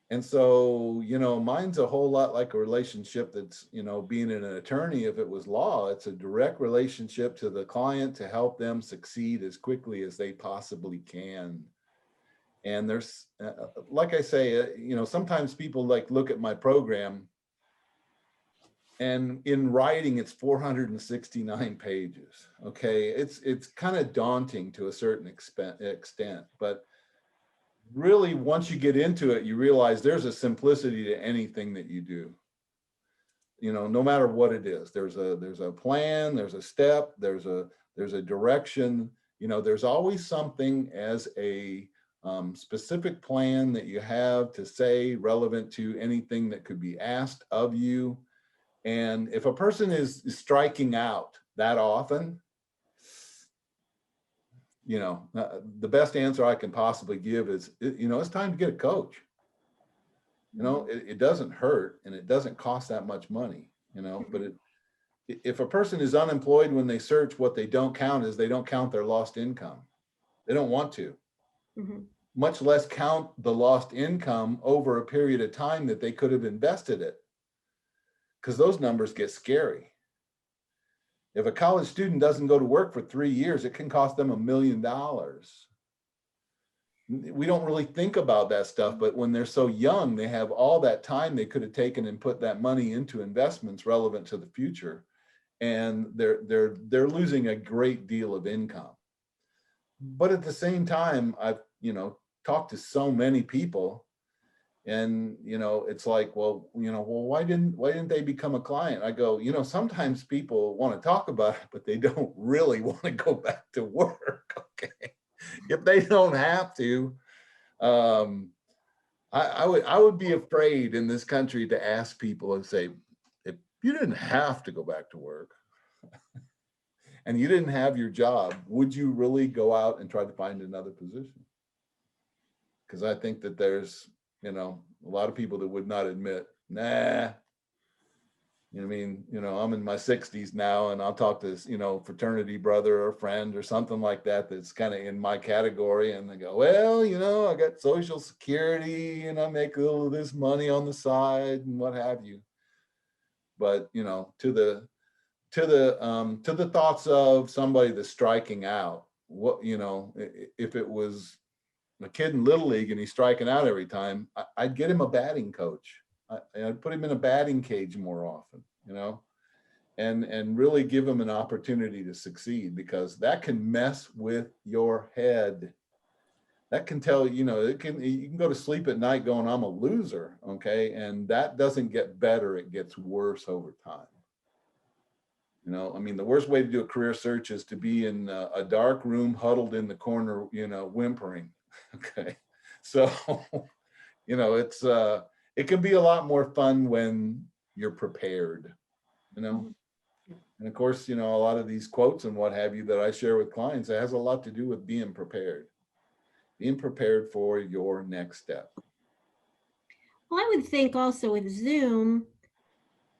And so, you know, mine's a whole lot like a relationship that's, you know, being an attorney, if it was law, it's a direct relationship to the client to help them succeed as quickly as they possibly can. And there's, like I say, you know, sometimes people like look at my program and in writing, it's 469 pages. Okay. It's kind of daunting to a certain extent, but really, once you get into it, you realize there's a simplicity to anything that you do. You know, no matter what it is, there's a plan, there's a step, there's a direction. You know, there's always something as a specific plan that you have to say relevant to anything that could be asked of you. And if a person is striking out that often, you know, the best answer I can possibly give is, you know, it's time to get a coach. You know, it doesn't hurt and it doesn't cost that much money, you know, but if a person is unemployed when they search, what they don't count is they don't count their lost income. They don't want to, much less count the lost income over a period of time that they could have invested it, because those numbers get scary. If a college student doesn't go to work for 3 years, it can cost them $1 million. we don't really think about that stuff, but when they're so young, they have all that time they could have taken and put that money into investments relevant to the future. And they're losing a great deal of income. But at the same time, I've, talked to so many people, and, it's like, well, why didn't they become a client? I go, sometimes people want to talk about it, but they don't really want to go back to work. Okay. If they don't have to, I would be afraid in this country to ask people and say, if you didn't have to go back to work and you didn't have your job, would you really go out and try to find another position? Because I think that there's, a lot of people that would not admit, nah. I'm in my 60s now, and I'll talk to, fraternity brother or friend or something like that that's kind of in my category, and they go, well, I got Social Security and I make a little of this money on the side and what have you. But to the thoughts of somebody that's striking out, what if it was a kid in Little League and he's striking out every time, I'd get him a batting coach. I'd put him in a batting cage more often, and really give him an opportunity to succeed, because that can mess with your head. That can tell, you can go to sleep at night going, I'm a loser. Okay. And that doesn't get better. It gets worse over time. The worst way to do a career search is to be in a dark room, huddled in the corner, whimpering. Okay. So, it can be a lot more fun when you're prepared, And of course, a lot of these quotes and what have you that I share with clients, it has a lot to do with being prepared for your next step. Well, I would think also with Zoom,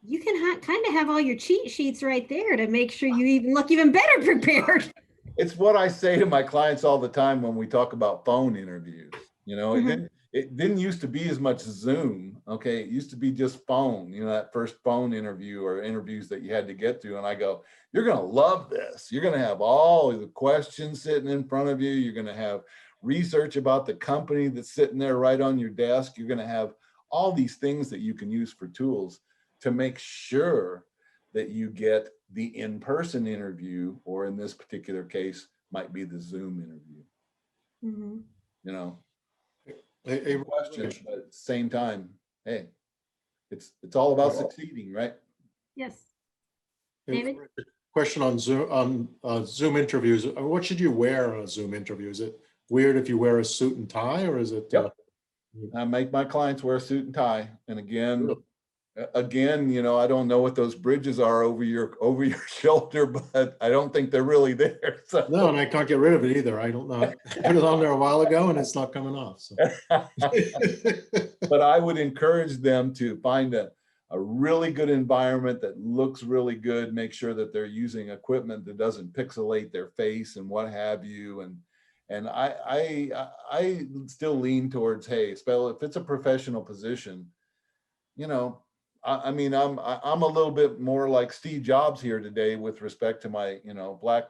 you can kind of have all your cheat sheets right there to make sure you look even better prepared. It's what I say to my clients all the time when we talk about phone interviews. It didn't used to be as much Zoom. Okay. It used to be just phone, that first phone interview or interviews that you had to get through. And I go, you're going to love this. You're going to have all the questions sitting in front of you. You're going to have research about the company that's sitting there right on your desk. You're going to have all these things that you can use for tools to make sure that you get the in-person interview, or in this particular case, might be the Zoom interview. A questions, but at the same time, hey, it's all about succeeding, right? Yes. David? Question on Zoom interviews. What should you wear on a Zoom interview? Is it weird if you wear a suit and tie, or is it? Yep. I make my clients wear a suit and tie. And again, I don't know what those bridges are over your shoulder, but I don't think they're really there. So. No, and I can't get rid of it either. I don't know. I put it on there a while ago and it's not coming off. So. But I would encourage them to find a really good environment that looks really good. Make sure that they're using equipment that doesn't pixelate their face and what have you. And I still lean towards, hey, if it's a professional position, I'm a little bit more like Steve Jobs here today with respect to my, black,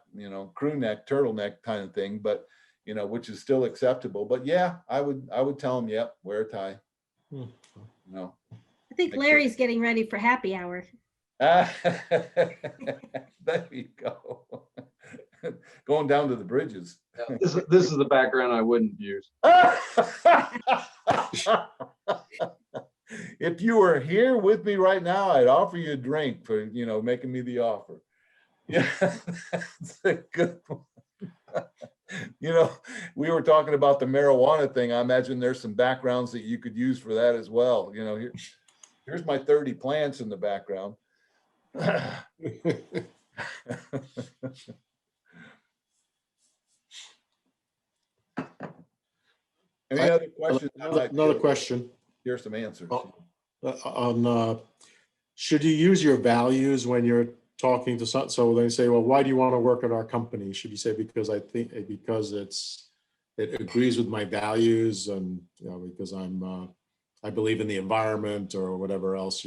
crew neck, turtleneck kind of thing, but, which is still acceptable. But yeah, I would tell them, yep, wear a tie. I think Larry's getting ready for happy hour. There you go. Going down to the bridges. This is the background I wouldn't use. If you were here with me right now, I'd offer you a drink for, making me the offer. Yeah, that's a good one. We were talking about the marijuana thing. I imagine there's some backgrounds that you could use for that as well. Here's my 30 plants in the background. Any other questions? Another question. Here's some answers. Should you use your values when you're talking to some? So they say, well, why do you want to work at our company? Should you say, because it agrees with my values, and because I believe in the environment, or whatever else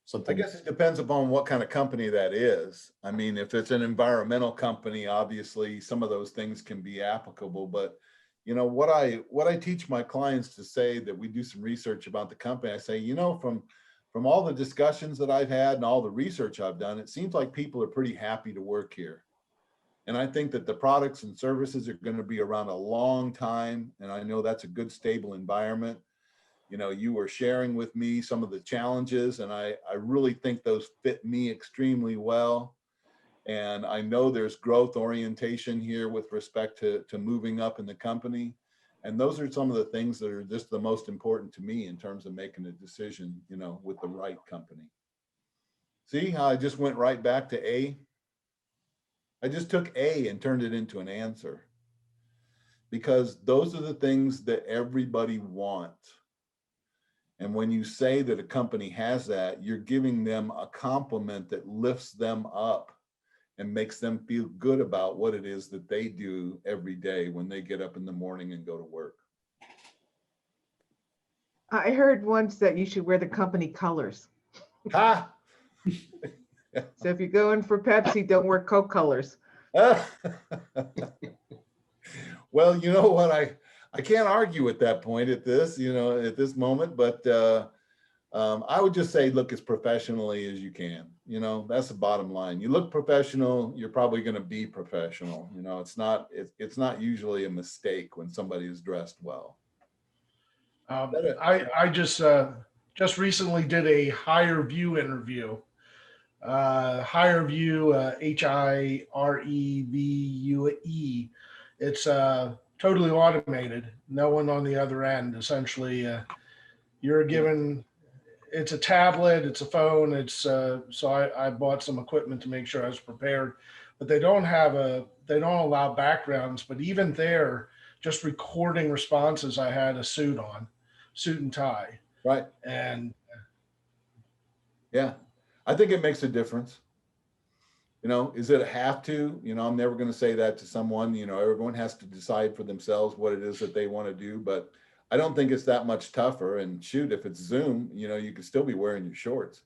something. I guess it depends upon what kind of company that is. I mean, if it's an environmental company, obviously some of those things can be applicable, but you know, what I teach my clients to say that we do some research about the company. I say, you know, from all the discussions that I've had and all the research I've done, it seems like people are pretty happy to work here. And I think that the products and services are going to be around a long time. And I know that's a good, stable environment. You know, you were sharing with me some of the challenges, and I really think those fit me extremely well. And I know there's growth orientation here with respect to moving up in the company. And those are some of the things that are just the most important to me in terms of making a decision, you know, with the right company. See how I just went right back to A? I just took A and turned it into an answer, because those are the things that everybody wants. And when you say that a company has that, you're giving them a compliment that lifts them up and makes them feel good about what it is that they do every day when they get up in the morning and go to work. I heard once that you should wear the company colors. Ha! So if you're going for Pepsi, don't wear Coke colors. Well, you know what? I can't argue at that point at this, you know, at this moment, but I would just say, look as professionally as you can. You know, that's the bottom line. You look professional, you're probably going to be professional. You know, it's not usually a mistake when somebody is dressed well. I just recently did a Higher View interview. Higher View, HIREVUE. It's totally automated. No one on the other end. Essentially, you're given. It's a tablet. It's a phone. It's so I bought some equipment to make sure I was prepared. But they don't allow backgrounds. But even there, just recording responses, I had a suit on, suit and tie. Right. And yeah, I think it makes a difference. You know, is it a have to? You know, I'm never going to say that to someone. You know, everyone has to decide for themselves what it is that they want to do. But I don't think it's that much tougher. And shoot, if it's Zoom, you know, you could still be wearing your shorts.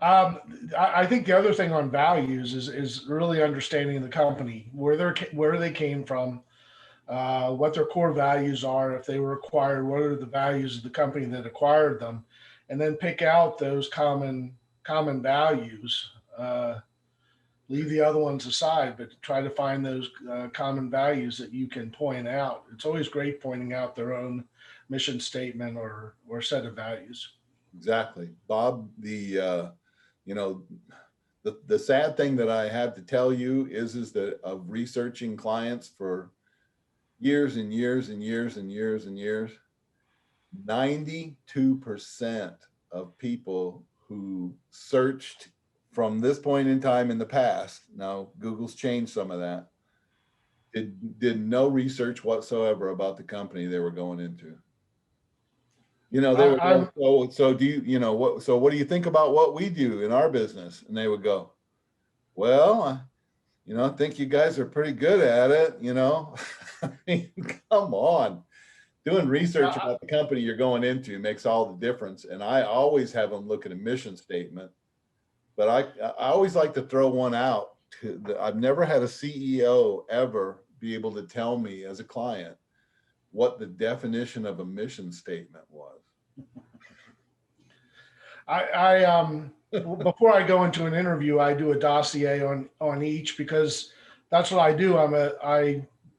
I think the other thing on values is really understanding the company, where they came from, what their core values are. If they were acquired, what are the values of the company that acquired them, and then pick out those common values. Leave the other ones aside, but try to find those common values that you can point out. It's always great pointing out their own mission statement or set of values. Exactly, Bob. You know, the sad thing that I have to tell you is that of researching clients for years and years and years and years and years, 92% of people who searched from this point in time in the past, now Google's changed some of that, did no research whatsoever about the company they were going into. You know, they would go, so do you know what? So what do you think about what we do in our business? And they would go, well, you know, I think you guys are pretty good at it. You know, I mean, come on. Doing research about the company you're going into makes all the difference. And I always have them look at a mission statement, but I always like to throw one out. I've never had a CEO ever be able to tell me as a client what the definition of a mission statement was. Before I go into an interview, I do a dossier on each, because that's what I do.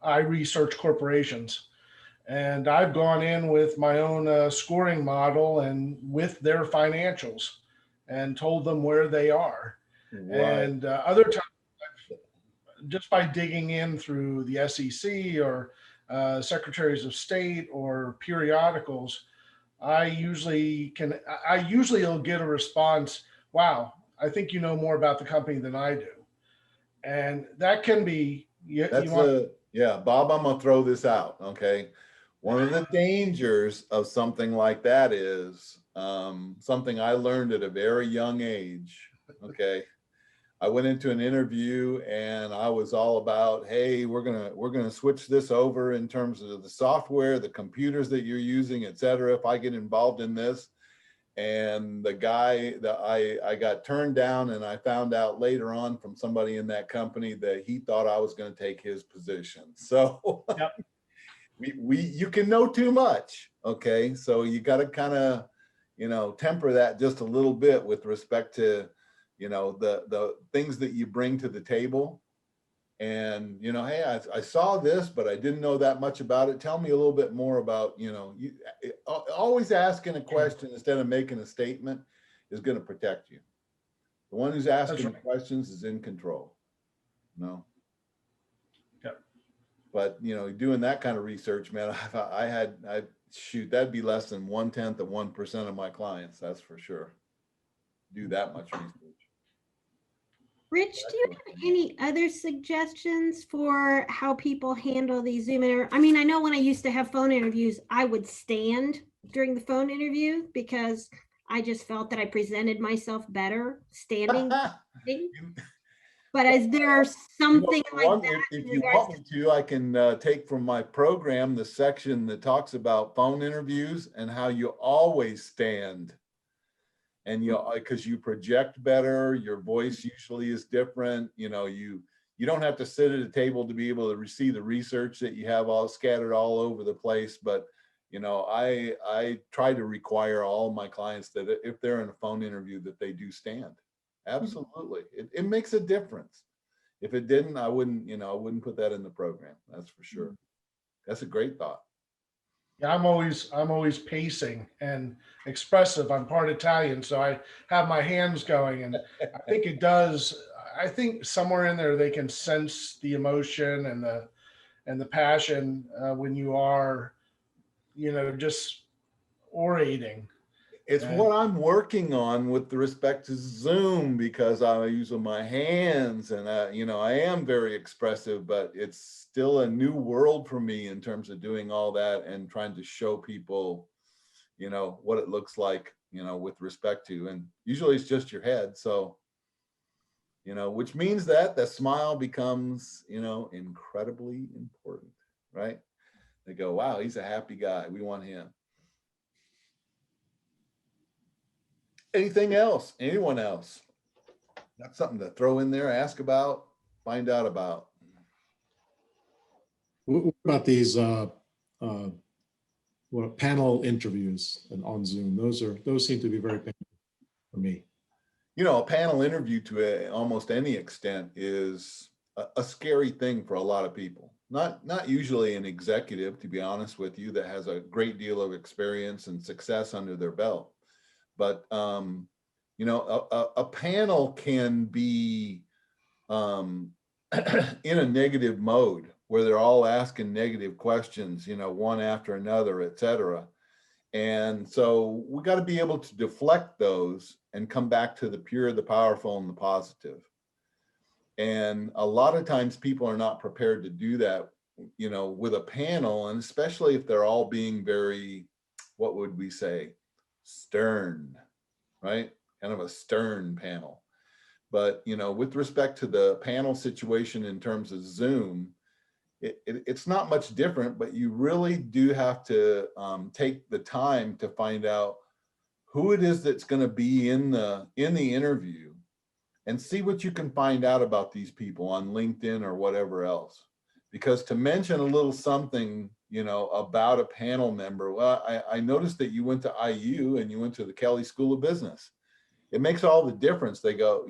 I research corporations, and I've gone in with my own scoring model and with their financials and told them where they are. Right. And other times, just by digging in through the SEC or secretaries of state or periodicals, I usually will get a response, wow, I think you know more about the company than I do. And that can be, yeah, Bob, I'm gonna throw this out, okay? One of the dangers of something like that is something I learned at a very young age, okay? I went into an interview and I was all about, hey, we're gonna switch this over in terms of the software, the computers that you're using, et cetera, if I get involved in this. And the guy that I got turned down, and I found out later on from somebody in that company that he thought I was going to take his position. So Yep. you can know too much. Okay. So you got to kind of, temper that just a little bit with respect to, the things that you bring to the table. And, hey, I saw this, but I didn't know that much about it. Tell me a little bit more about, always asking a question instead of making a statement is going to protect you. The one who's asking the questions is in control. No. Yep. But, doing that kind of research, man, shoot, that'd be less than 1/10 of 1% of my clients. That's for sure. Do that much research. Rich, do you have any other suggestions for how people handle these Zoom interviews? I mean, I know when I used to have phone interviews, I would stand during the phone interview because I just felt that I presented myself better standing. But is there something like that? If you want me to, I can take from my program the section that talks about phone interviews and how you always stand. And because you project better, your voice usually is different. You don't have to sit at a table to be able to see the research that you have all scattered all over the place. But I try to require all my clients that if they're in a phone interview that they do stand. Absolutely, it makes a difference. If it didn't, I wouldn't put that in the program. That's for sure. That's a great thought. Yeah, I'm always pacing and expressive. I'm part Italian, so I have my hands going, and I think it does. I think somewhere in there they can sense the emotion and the passion when you are, just orating. It's what I'm working on with respect to Zoom, because I'm using my hands and, I am very expressive, but it's still a new world for me in terms of doing all that and trying to show people, what it looks like, with respect to, and usually it's just your head. So, which means that the smile becomes, incredibly important, right? They go, wow, he's a happy guy. We want him. Anything else? Anyone else? Got something to throw in there, ask about, find out about? What about these panel interviews and on Zoom? Those seem to be very painful for me. A panel interview to almost any extent is a scary thing for a lot of people. Not usually an executive, to be honest with you, that has a great deal of experience and success under their belt. But, a panel can be in a negative mode where they're all asking negative questions, one after another, et cetera. And so we got to be able to deflect those and come back to the pure, the powerful, and the positive. And a lot of times people are not prepared to do that, with a panel, and especially if they're all being very, what would we say? Stern, right? Kind of a stern panel. But, with respect to the panel situation in terms of Zoom, it's not much different, but you really do have to take the time to find out who it is that's going to be in the interview, and see what you can find out about these people on LinkedIn or whatever else. Because to mention a little something, about a panel member, well, I noticed that you went to IU and you went to the Kelley School of Business. It makes all the difference. They go,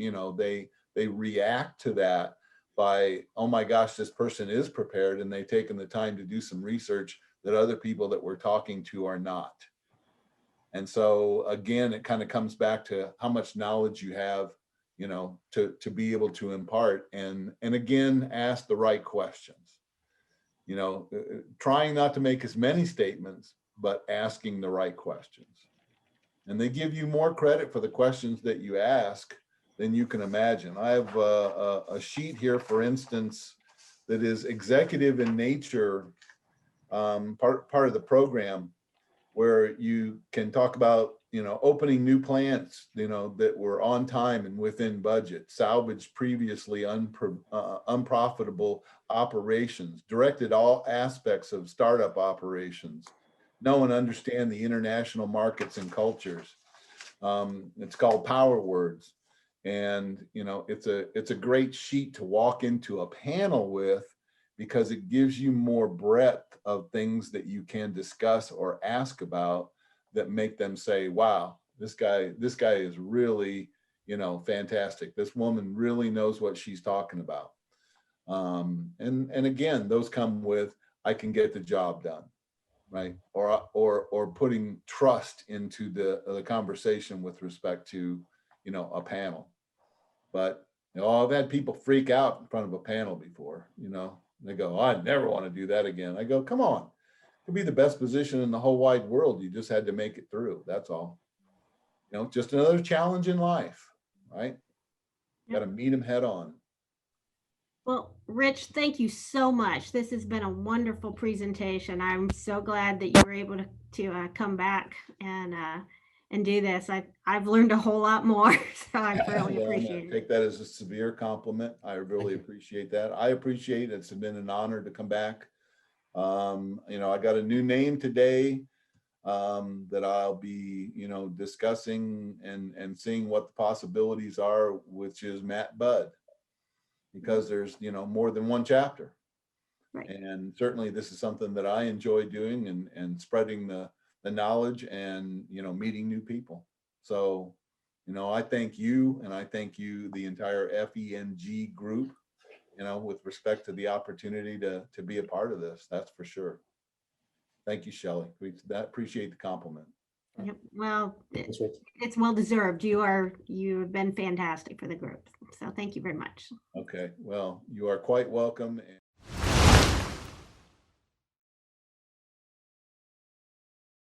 they react to that by, oh my gosh, this person is prepared, and they've taken the time to do some research that other people that we're talking to are not. And so again, it kind of comes back to how much knowledge you have, to be able to impart, and again, ask the right questions. Trying not to make as many statements, but asking the right questions. And they give you more credit for the questions that you ask than you can imagine. I have a sheet here, for instance, that is executive in nature, part of the program, where you can talk about, opening new plants, that were on time and within budget, salvage previously unprofitable operations, directed all aspects of startup operations, know and understand the international markets and cultures, It's called Power Words. And, you know, it's a great sheet to walk into a panel with, because it gives you more breadth of things that you can discuss or ask about that make them say, wow, this guy is really, you know, fantastic. This woman really knows what she's talking about. And again, those come with, I can get the job done, right? Or putting trust into the conversation with respect to, you know, a panel. But, you know, I've had people freak out in front of a panel before, you know, they go, oh, I never want to do that again. I go, come on, it could be the best position in the whole wide world. You just had to make it through. That's all. You know, just another challenge in life, right? Got to meet them head on. Well, Rich, thank you so much. This has been a wonderful presentation. I'm so glad that you were able to come back and do this. I've learned a whole lot more, so I really Well, appreciate it. take that as a severe compliment. I really appreciate that. I appreciate it. It's been an honor to come back. You know, I got a new name today that I'll be, you know, discussing and seeing what the possibilities are, which is Matt Budd, because there's, you know, more than one chapter. Right. And certainly this is something that I enjoy doing, and spreading the knowledge and, you know, meeting new people. So, you know, I thank you, and I thank you, the entire FENG group, you know, with respect to the opportunity to be a part of this. That's for sure. Thank you, Shelley. We appreciate the compliment. Yep. Well, That's right. it's well deserved. You've been fantastic for the group. So thank you very much. Okay, well, you are quite welcome.